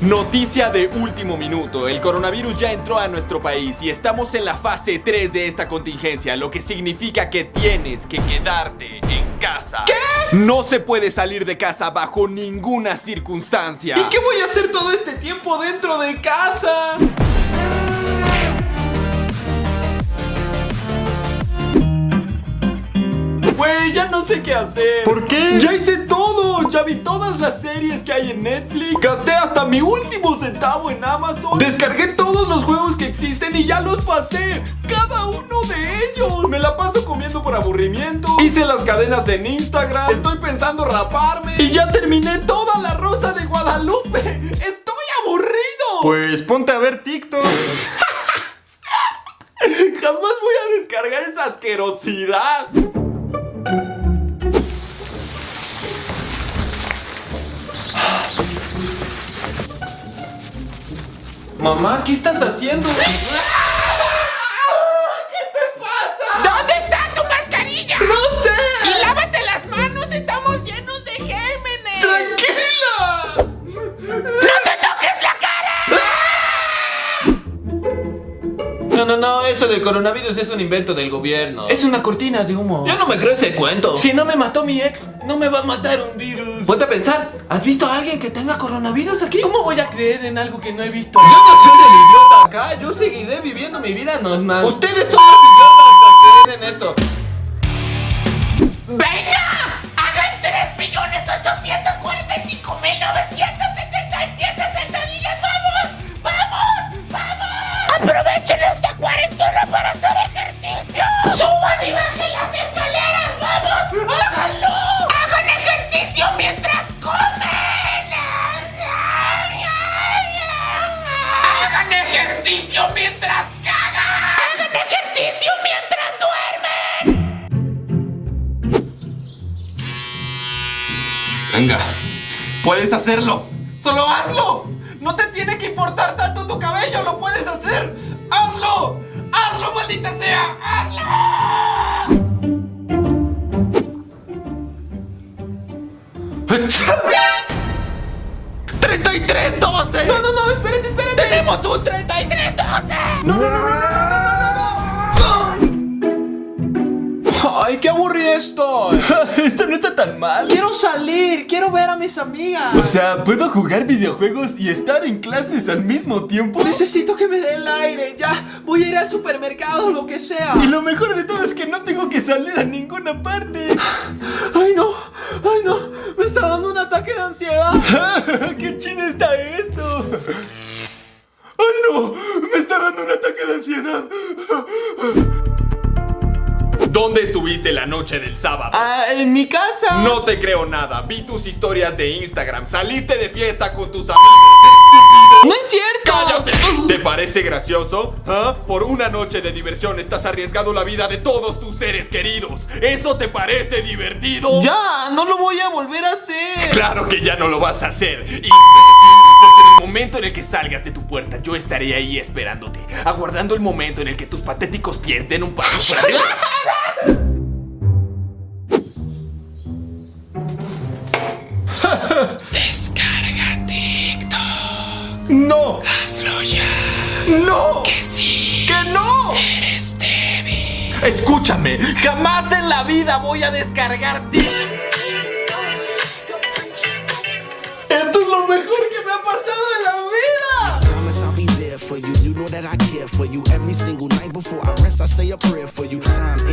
Noticia de último minuto. El coronavirus ya entró a nuestro país y estamos en la fase 3 de esta contingencia, lo que significa que tienes que quedarte en casa. ¿Qué? No se puede salir de casa bajo ninguna circunstancia. ¿Y qué voy a hacer todo este tiempo dentro de casa? Güey, ya no sé qué hacer. ¿Por qué? Ya hice todo. Ya vi todas las series que hay en Netflix. Gasté hasta mi último centavo en Amazon. Descargué todos los juegos que existen y ya los pasé. Cada uno de ellos. Me la paso comiendo por aburrimiento. Hice las cadenas en Instagram. Estoy pensando raparme. Y ya terminé toda La Rosa de Guadalupe. Estoy aburrido. Pues ponte a ver TikTok. Jamás voy a descargar esa asquerosidad. Mamá, ¿qué estás haciendo? ¿Qué te pasa? ¿Dónde está tu mascarilla? ¡No sé! ¡Y lávate las manos! ¡Estamos llenos de gérmenes! ¡Tranquila! ¡No te toques la cara! No, eso del coronavirus es un invento del gobierno. Es una cortina de humo. Yo no me creo ese cuento. Si no me mató mi ex, no me va a matar un virus. Ponte a pensar, ¿has visto a alguien que tenga coronavirus aquí? ¿Cómo voy a creer en algo que no he visto? Yo no soy el idiota acá, yo seguiré viviendo mi vida normal. Ustedes son los idiotas por creer en eso. ¡Venga! ¡Hagan 3.845.977 sentadillas! ¡Vamos! ¡Vamos! ¡Vamos! ¡Aprovechen esta cuarentena para hacer ejercicio! ¡Suban y bajen las escaleras! ¡Vamos! ¡Háganlo! ¡Hagan ejercicio mientras comen! ¡Hagan ejercicio mientras cagan! ¡Hagan ejercicio mientras duermen! Venga, puedes hacerlo. ¡Solo hazlo! No te tiene que importar tanto tu cabello, lo puedes hacer. ¡Hazlo! ¡Hazlo, maldita sea! ¡Hazlo! ¡3312! No, espérate. ¡Tenemos un 3312! No. Ay, qué aburrido estoy. Esto no está tan mal. Quiero salir, quiero ver a mis amigas. O sea, ¿puedo jugar videojuegos y estar en clases al mismo tiempo? Necesito que me dé el aire. Ya, voy a ir al supermercado o lo que sea. Y lo mejor de todo es que no tengo que salir a ninguna parte. Ay, no. Me está dando un ataque de ansiedad. ¡Qué chido está esto! ¡Ay, no! ¡Me está dando un ataque de ansiedad! ¿Dónde estuviste la noche del sábado? En mi casa. No te creo nada. Vi tus historias de Instagram. Saliste de fiesta con tus amigos. ¡No es cierto! ¡Cállate! ¿Te parece gracioso? ¿Ah? Por una noche de diversión estás arriesgando la vida de todos tus seres queridos. ¿Eso te parece divertido? ¡Ya! ¡No lo voy a volver a hacer! Claro que ya no lo vas a hacer, imbécil. Porque en el momento en el que salgas de tu puerta, yo estaré ahí esperándote, aguardando el momento en el que tus patéticos pies den un paso por arriba. Descarga TikTok. ¡No! Hazlo ya. ¡No! Que sí. ¡Que no! Eres débil. Escúchame, jamás en la vida voy a descargar TikTok. Esto es lo mejor que me ha pasado en la vida. Promise I'll be there for you. You know that I care for you. Every single night before I rest, I say a prayer for you. Time